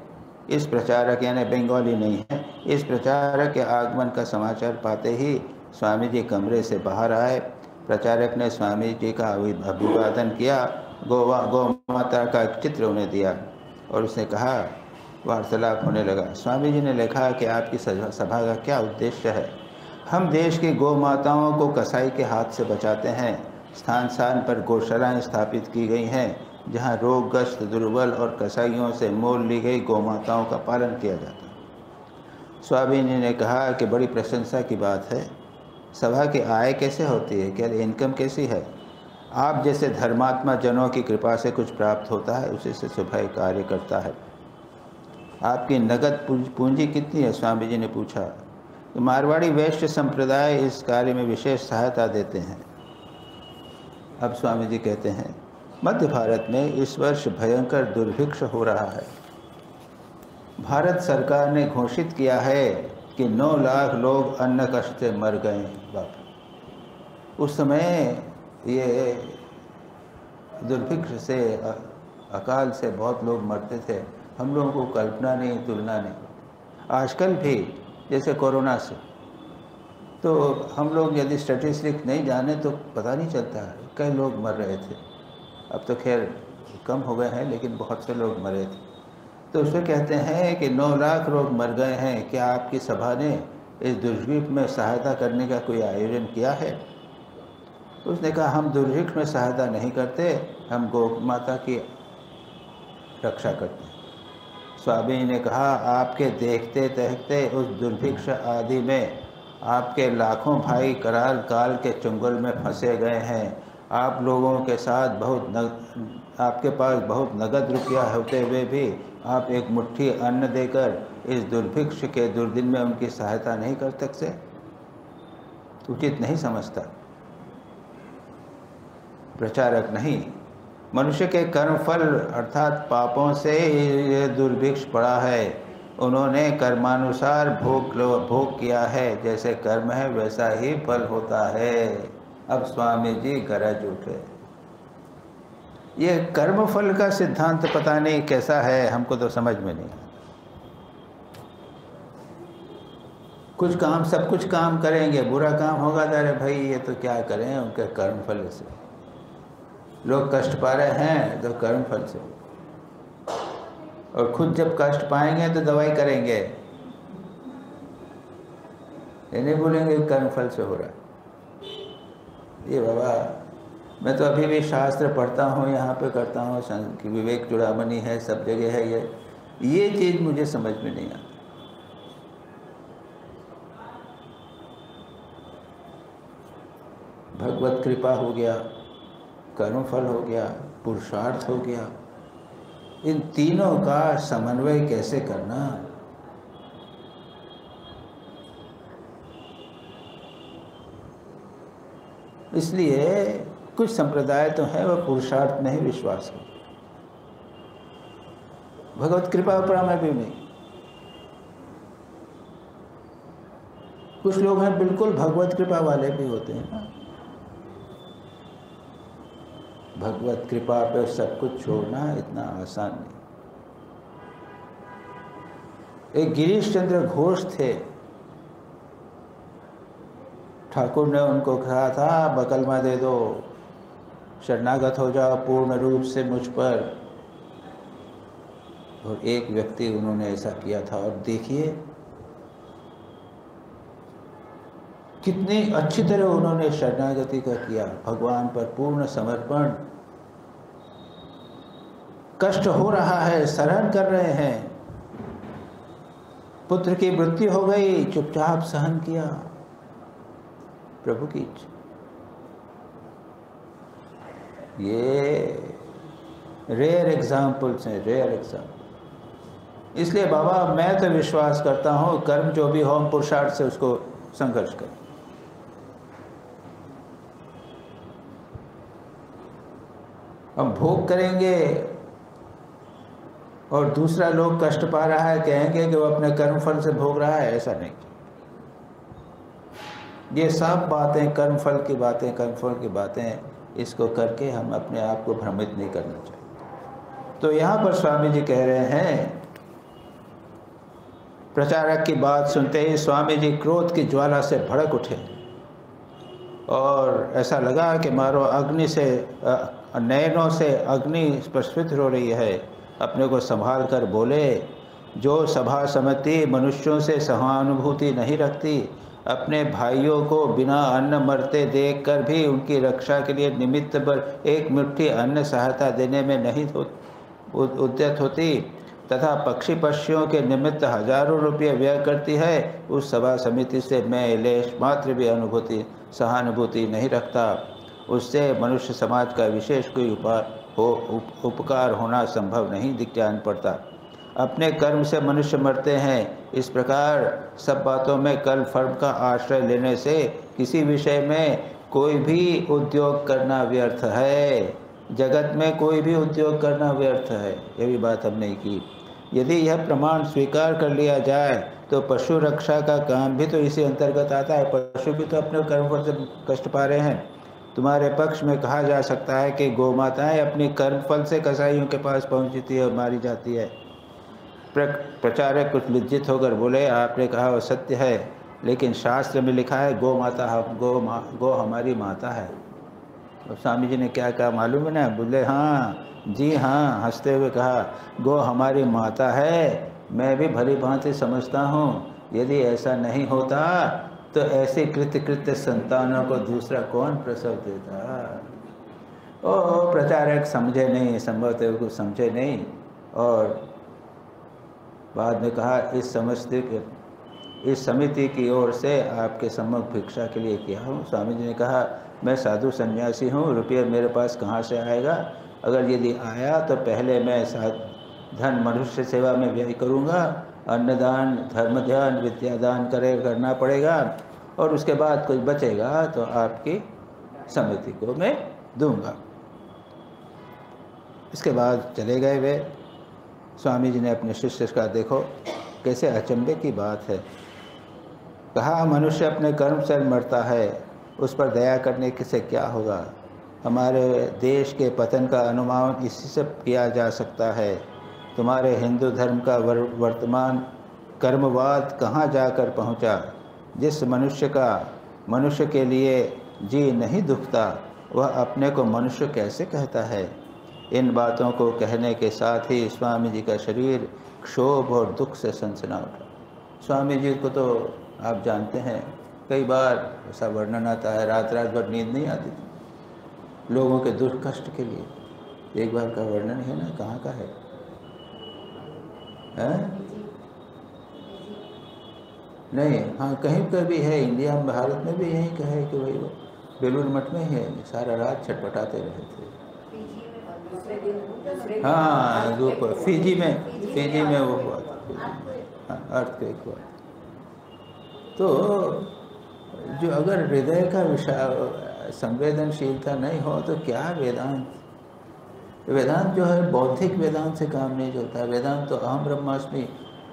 इस प्रचारक यानी बंगाली नहीं है। इस प्रचारक के आगमन का समाचार पाते ही स्वामी जी कमरे से बाहर आए। प्रचारक ने स्वामी जी का अभिवादन किया, गौ माता का चित्र उन्हें दिया और उसने कहा, वार्तालाप होने लगा। स्वामी जी ने लिखा कि आपकी सभा का क्या उद्देश्य है? हम देश की गौ माताओं को कसाई के हाथ से बचाते हैं। स्थान स्थान पर गौशालाएँ स्थापित की गई हैं जहाँ रोगग्रस्त, दुर्बल और कसाईयों से मोल ली गई गौ माताओं का पालन किया जाता है। स्वामी जी ने कहा कि बड़ी प्रशंसा की बात है। सभा की आय कैसे होती है? क्या इनकम कैसी है? आप जैसे धर्मात्मा जनों की कृपा से कुछ प्राप्त होता है, उसी से सभा कार्य करता है। आपकी नगद पूंजी कितनी है? स्वामी जी ने पूछा। तो मारवाड़ी वैश्य संप्रदाय इस कार्य में विशेष सहायता देते हैं। अब स्वामी जी कहते हैं, मध्य भारत में इस वर्ष भयंकर दुर्भिक्ष हो रहा है। भारत सरकार ने घोषित किया है कि 9 लाख लोग अन्न कष्ट से मर गए। बाप, उस समय ये दुर्भिक्ष से, अकाल से बहुत लोग मरते थे। हम लोगों को कल्पना नहीं, तुलना नहीं। आजकल भी जैसे कोरोना से, तो हम लोग यदि स्टैटिस्टिक्स नहीं जाने तो पता नहीं चलता है, कई लोग मर रहे थे। अब तो खैर कम हो गए हैं, लेकिन बहुत से लोग मरे थे। तो उसमें कहते हैं कि 9 लाख लोग मर गए हैं। क्या आपकी सभा ने इस दुर्भिक्ष में सहायता करने का कोई आयोजन किया है? उसने कहा, हम दुर्भिक्ष में सहायता नहीं करते, हम गौ माता की रक्षा करते हैं। स्वामी जी ने कहा, आपके देखते देखते उस दुर्भिक्ष आदि में आपके लाखों भाई कराल काल के चुंगल में फंसे गए हैं। आप लोगों के साथ आपके पास बहुत नगद रुपया होते हुए भी आप एक मुट्ठी अन्न देकर इस दुर्भिक्ष के दुर्दिन में उनकी सहायता नहीं कर सकते, उचित नहीं समझता। प्रचारक नहीं, मनुष्य के कर्मफल अर्थात पापों से ये दुर्भिक्ष पड़ा है। उन्होंने कर्मानुसार भोग किया है। जैसे कर्म है वैसा ही फल होता है। अब स्वामी जी गरज उठे। ये कर्म फल का सिद्धांत पता नहीं कैसा है, हमको तो समझ में नहीं। कुछ काम, सब कुछ काम करेंगे, बुरा काम होगा तो अरे भाई ये तो क्या करें, उनके कर्म फल से। लोग कष्ट पा रहे हैं तो कर्म फल से, और खुद जब कष्ट पाएंगे तो दवाई करेंगे, ये नहीं बोलेंगे कर्म फल से हो रहा है। ये बाबा, मैं तो अभी भी शास्त्र पढ़ता हूँ, यहाँ पे करता हूँ कि विवेक चूड़ामणि है, सब जगह है। ये चीज़ मुझे समझ में नहीं आती। भगवत कृपा हो गया, कर्मफल हो गया, पुरुषार्थ हो गया, इन तीनों का समन्वय कैसे करना? इसलिए कुछ संप्रदाय तो है वह पुरुषार्थ में ही विश्वास करते, भगवत कृपा उपरा में भी नहीं। कुछ लोग हैं बिल्कुल भगवत कृपा वाले भी होते हैं ना। भगवत कृपा पे सब कुछ छोड़ना इतना आसान नहीं। एक गिरीश चंद्र घोष थे, ठाकुर ने उनको कहा था बकलमा दे दो, शरणागत हो जाओ पूर्ण रूप से मुझ पर। और एक व्यक्ति उन्होंने ऐसा किया था, और देखिए कितनी अच्छी तरह उन्होंने शरणागति का किया, भगवान पर पूर्ण समर्पण। कष्ट हो रहा है, सहन कर रहे हैं, पुत्र की मृत्यु हो गई, चुपचाप सहन किया प्रभु की इच्छा। ये रेयर एग्जाम्पल्स हैं, रेयर एग्जाम्पल। इसलिए बाबा मैं तो विश्वास करता हूँ कर्म जो भी हो हम पुरुषार्थ से उसको संघर्ष करें। हम भोग करेंगे और दूसरा लोग कष्ट पा रहा है कहेंगे कि वो अपने कर्म फल से भोग रहा है, ऐसा नहीं। ये सब बातें कर्म फल की बातें, कर्म फल की बातें, इसको करके हम अपने आप को भ्रमित नहीं करना चाहिए। तो यहाँ पर स्वामी जी कह रहे हैं, प्रचारक की बात सुनते ही स्वामी जी क्रोध की ज्वाला से भड़क उठे और ऐसा लगा कि मारो अग्नि से नयनों से अग्नि स्पष्ट हो रही है। अपने को संभाल कर बोले, जो सभा समिति मनुष्यों से सहानुभूति नहीं रखती, अपने भाइयों को बिना अन्न मरते देखकर भी उनकी रक्षा के लिए निमित्त पर एक मुट्ठी अन्न सहायता देने में नहीं उद्यत होती तथा पक्षी पक्षियों के निमित्त हजारों रुपये व्यय करती है, उस सभा समिति से मैं लेश मात्र भी सहानुभूति नहीं रखता। उससे मनुष्य समाज का विशेष कोई उपकार होना संभव नहीं दिख जान पड़ता। अपने कर्म से मनुष्य मरते हैं। इस प्रकार सब बातों में कल फर्म का आश्रय लेने से किसी विषय में कोई भी उद्योग करना व्यर्थ है। जगत में कोई भी उद्योग करना व्यर्थ है, ये भी बात हमने की। यदि यह प्रमाण स्वीकार कर लिया जाए तो पशु रक्षा का काम भी तो इसी अंतर्गत आता है। पशु भी तो अपने कर्म फल से कष्ट पा रहे हैं। तुम्हारे पक्ष में कहा जा सकता है कि गौ माताएँ अपनी कर्म फल से कसाईयों के पास पहुँचती है और मारी जाती है। प्रचारक कुछ लज्जित होकर बोले, आपने कहा वो सत्य है, लेकिन शास्त्र में लिखा है गौ हमारी माता है। और स्वामी जी ने क्या कहा मालूम है ना? बोले हाँ जी हाँ, हंसते हुए कहा गौ हमारी माता है। मैं भी भली भांति समझता हूँ, यदि ऐसा नहीं होता तो ऐसे कृत्य संतानों को दूसरा कौन प्रसव देता। ओ प्रचारक समझे नहीं, संभवतः कुछ समझे नहीं। और बाद में कहा इस समिति की ओर से आपके सम्मुख भिक्षा के लिए किया हूँ। स्वामी जी ने कहा मैं साधु सन्यासी हूँ, रुपये मेरे पास कहाँ से आएगा? अगर यदि आया तो पहले मैं धन मनुष्य सेवा में व्यय करूँगा, अन्नदान, धर्म ध्यान, विद्यादान करना पड़ेगा, और उसके बाद कुछ बचेगा तो आपकी समिति को मैं दूंगा। इसके बाद चले गए वे। स्वामी जी ने अपने शिष्य का देखो कैसे अचंभे की बात है। कहा मनुष्य अपने कर्म से मरता है, उस पर दया करने से क्या होगा? हमारे देश के पतन का अनुमान इसी से किया जा सकता है। तुम्हारे हिंदू धर्म का वर्तमान कर्मवाद कहाँ जाकर पहुँचा? जिस मनुष्य के लिए जी नहीं दुखता, वह अपने को मनुष्य कैसे कहता है? इन बातों को कहने के साथ ही स्वामी जी का शरीर क्षोभ और दुख से सनसना उठा। स्वामी जी को तो आप जानते हैं, कई बार ऐसा वर्णन आता है, रात भर नींद नहीं आती थी लोगों के दुख कष्ट के लिए। एक बार का वर्णन है ना, कहाँ का है? नहीं, हाँ कहीं पर भी है, इंडिया में भारत में भी यही कहे कि भाई वो बेलूर मठ में है, सारा रात छटपटाते रहे थे। हाँ फिजी में वो हुआ था, अर्थक्वेक हुआ। तो जो अगर हृदय का विषय संवेदनशीलता नहीं हो तो क्या वेदांत जो है बौद्धिक वेदांत से काम नहीं चलता। वेदांत तो अहम ब्रह्मास्मि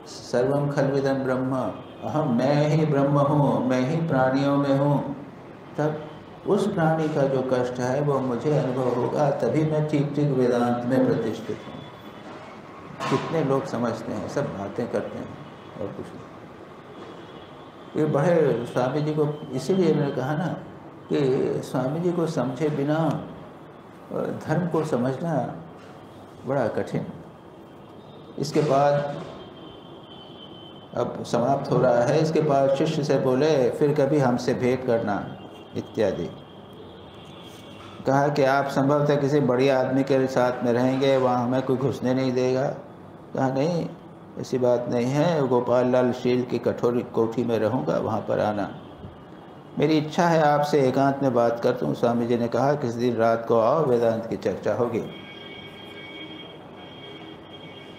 सर्वम खल्विदं ब्रह्म, अहम मैं ही ब्रह्म हूँ, मैं ही प्राणियों में हूँ। तब उस प्राणी का जो कष्ट है वो मुझे अनुभव होगा, तभी मैं ठीक वेदांत में प्रतिष्ठित हूँ। कितने लोग समझते हैं, सब बातें करते हैं और कुछ नहीं। ये बड़े स्वामी जी को, इसीलिए मैंने कहा ना कि स्वामी जी को समझे बिना धर्म को समझना बड़ा कठिन। इसके बाद अब समाप्त हो रहा है। इसके बाद शिष्य से बोले फिर कभी हमसे भेंट करना इत्यादि। कहा कि आप संभवतः किसी बढ़िया आदमी के साथ में रहेंगे, वहाँ हमें कोई घुसने नहीं देगा। कहा नहीं, ऐसी बात नहीं है। गोपाल लाल शील की कठोर कोठी में रहूँगा, वहाँ पर आना। मेरी इच्छा है आपसे एकांत में बात करता हूँ। स्वामी जी ने कहा किस दिन रात को आओ, वेदांत की चर्चा होगी।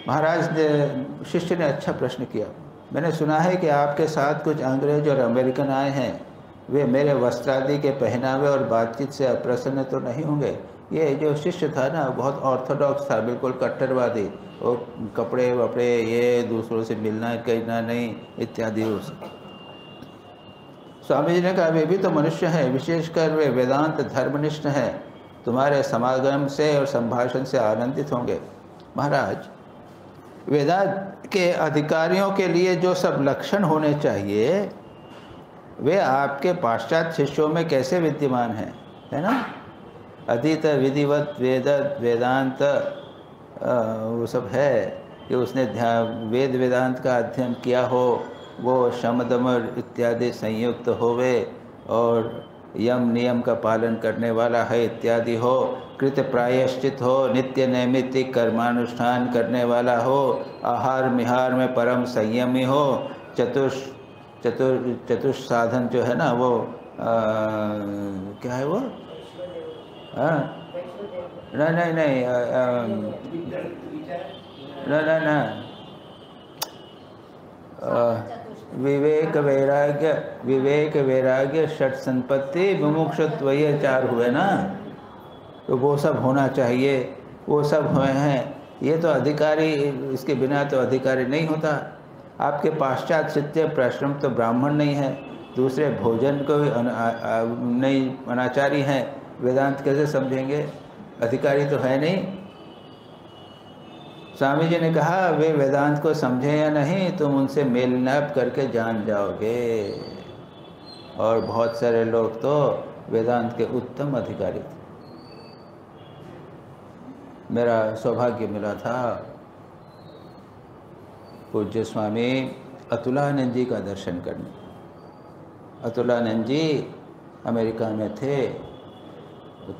महाराज ने, शिष्य ने अच्छा प्रश्न किया। मैंने सुना है कि आपके साथ कुछ अंग्रेज और अमेरिकन आए हैं। वे मेरे वस्त्रादि के पहनावे और बातचीत से अप्रसन्न तो नहीं होंगे? ये जो शिष्य था ना, बहुत ऑर्थोडॉक्स था, बिल्कुल कट्टरवादी। वो कपड़े वपड़े, ये दूसरों से मिलना कहना नहीं इत्यादि। स्वामी जी ने कहा वे भी तो मनुष्य हैं, विशेषकर वे वेदांत धर्मनिष्ठ हैं। तुम्हारे समागम से और संभाषण से आनंदित होंगे। महाराज, वेदांत के अधिकारियों के लिए जो सब लक्षण होने चाहिए वे आपके पाश्चात्य शिष्यों में कैसे विद्यमान हैं, है ना? अधीत विधिवत वेदांत वो सब है कि उसने वेद वेदांत का अध्ययन किया हो, वो शम दम इत्यादि संयुक्त होवे और यम नियम का पालन करने वाला है इत्यादि हो, कृत प्रायश्चित हो, नित्य नैमित्तिक कर्मानुष्ठान करने वाला हो, आहार विहार में परम संयमी हो, चतुष साधन जो है ना वो क्या है वो, नहीं विवेक वैराग्य षट संपत्ति मुमुक्षुत्व, ये चार हुए ना, तो वो सब होना चाहिए। वो सब हुए हैं। ये तो अधिकारी, इसके बिना तो अधिकारी नहीं होता। आपके पाश्चात्य चित्त प्रश्रम तो ब्राह्मण नहीं है, दूसरे भोजन को भी नहीं, अनाचारी हैं। वेदांत कैसे समझेंगे? अधिकारी तो है नहीं। स्वामी जी ने कहा वे वेदांत को समझे या नहीं, तुम उनसे मेल नाप करके जान जाओगे। और बहुत सारे लोग तो वेदांत के उत्तम अधिकारी थे। मेरा सौभाग्य मिला था पूज्य स्वामी अतुलानंद जी का दर्शन करने। अतुलानंद जी अमेरिका में थे,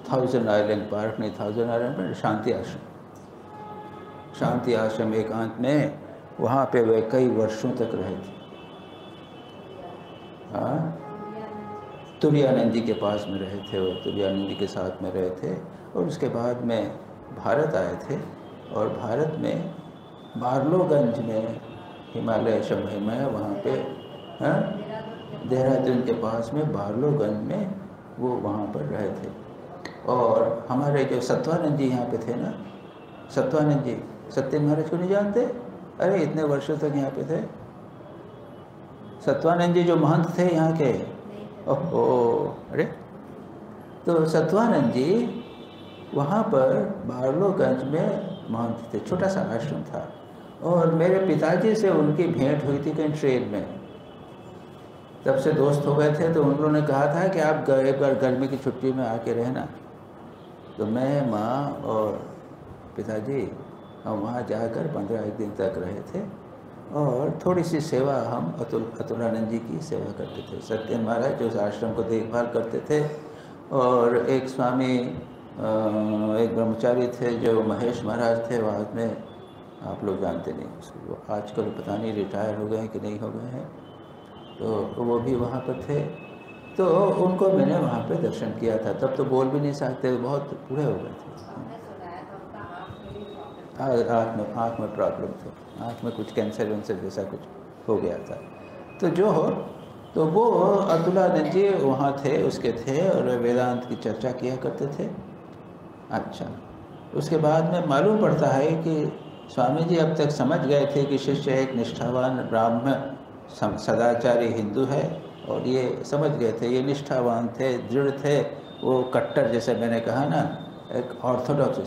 1000 आइलैंड पार्क नहीं, 1000 आइलैंड में शांति आश्रम एकांत में, वहाँ पे वे कई वर्षों तक रहे थे। तुरानंद जी के पास में रहे थे, वो तुरानंद जी के साथ में रहे थे। और उसके बाद में भारत आए थे, और भारत में बार्लोगंज में, हिमालय शंभर में, वहाँ पे देहरादून के पास में बार्लोगंज में वो वहाँ पर रहे थे। और हमारे जो सत्वानंद जी यहाँ पे थे ना, सत्वानंद जी, सत्य महाराज को नहीं जानते? अरे इतने वर्षों तक यहाँ पे थे सत्वानंद जी, जो महंत थे यहाँ के। ओहो, अरे तो सत्वानंद जी वहाँ पर बार्लोगंज में महंत थे, छोटा सा आश्रम था। और मेरे पिताजी से उनकी भेंट हुई थी कहीं ट्रेन में, तब से दोस्त हो गए थे। तो उन लोगों ने कहा था कि आप एक बार गर्मी की छुट्टी में आके रहना। तो मैं, माँ और पिताजी हम वहाँ जाकर 15 दिन तक रहे थे, और थोड़ी सी सेवा हम अतुलानंद जी की सेवा करते थे। सत्यन महाराज जो उस आश्रम को देखभाल करते थे, और एक स्वामी, एक ब्रह्मचारी थे जो महेश महाराज थे, बाद में आप लोग जानते नहीं उसको, आजकल पता नहीं रिटायर हो गए हैं कि नहीं हो गए हैं, तो वो भी वहाँ पर थे। तो उनको मैंने वहाँ पे दर्शन किया था। तब तो बोल भी नहीं सकते, बहुत बूढ़े हो गए थे। आँख में प्रॉब्लम था, आँख में कुछ कैंसर वैंसर जैसा कुछ हो गया था। तो जो हो, तो वो अतुलानंद जी वहाँ थे, उसके थे, और वेदांत की चर्चा किया करते थे। अच्छा, उसके बाद में मालूम पड़ता है कि स्वामी जी अब तक समझ गए थे कि शिष्य एक निष्ठावान ब्राह्मण सदाचारी हिंदू है, और ये समझ गए थे, ये निष्ठावान थे, दृढ़ थे, वो कट्टर, जैसे मैंने कहा ना, एक ऑर्थोडॉक्स।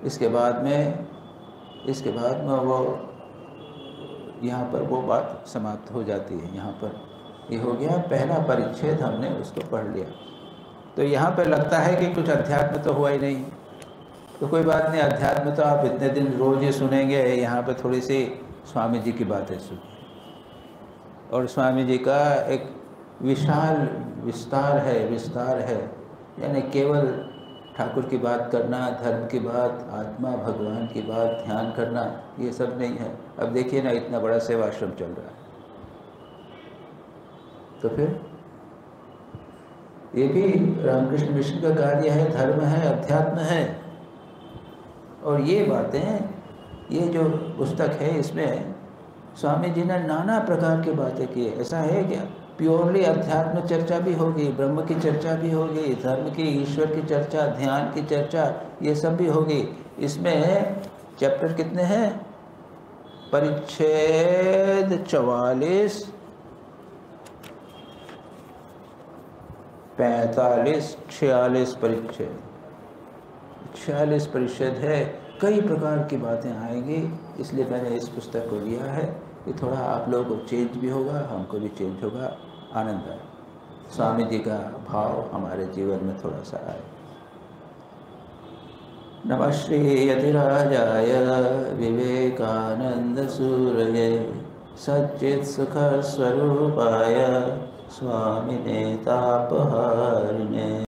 इसके बाद में वो यहाँ पर वो बात समाप्त हो जाती है। यहाँ पर ये हो गया पहला परिच्छेद, हमने उसको पढ़ लिया। तो यहाँ पर लगता है कि कुछ अध्यात्म तो हुआ ही नहीं। तो कोई बात नहीं, अध्यात्म तो आप इतने दिन रोज ही सुनेंगे। यहाँ पे थोड़ी सी स्वामी जी की बातें सुनिए, और स्वामी जी का एक विशाल विस्तार है, यानी केवल ठाकुर की बात करना, धर्म की बात, आत्मा भगवान की बात, ध्यान करना, ये सब नहीं है। अब देखिए ना, इतना बड़ा सेवाश्रम चल रहा है, तो फिर ये भी रामकृष्ण मिशन का कार्य है, धर्म है, अध्यात्म है। और ये बातें, ये जो पुस्तक है, इसमें स्वामी जी ने नाना प्रकार की बातें की है। ऐसा है क्या? प्योरली अध्यात्म चर्चा भी होगी, ब्रह्म की चर्चा भी होगी, धर्म की, ईश्वर की चर्चा, ध्यान की चर्चा, ये सब भी होगी। इसमें चैप्टर कितने हैं? परिच्छेद 44, 45, 46 परिच्छेद, 46 परिच्छेद है। कई प्रकार की बातें आएंगी, इसलिए मैंने इस पुस्तक को लिया है कि थोड़ा आप लोगों को चेंज भी होगा, हमको भी चेंज होगा, आनंद आए, स्वामी जी का भाव हमारे जीवन में थोड़ा सा आए। नमः श्री यतिराजाय विवेकानंद सूरये सच्चित् सुख स्वरूपाय स्वामिने तापहारिणे।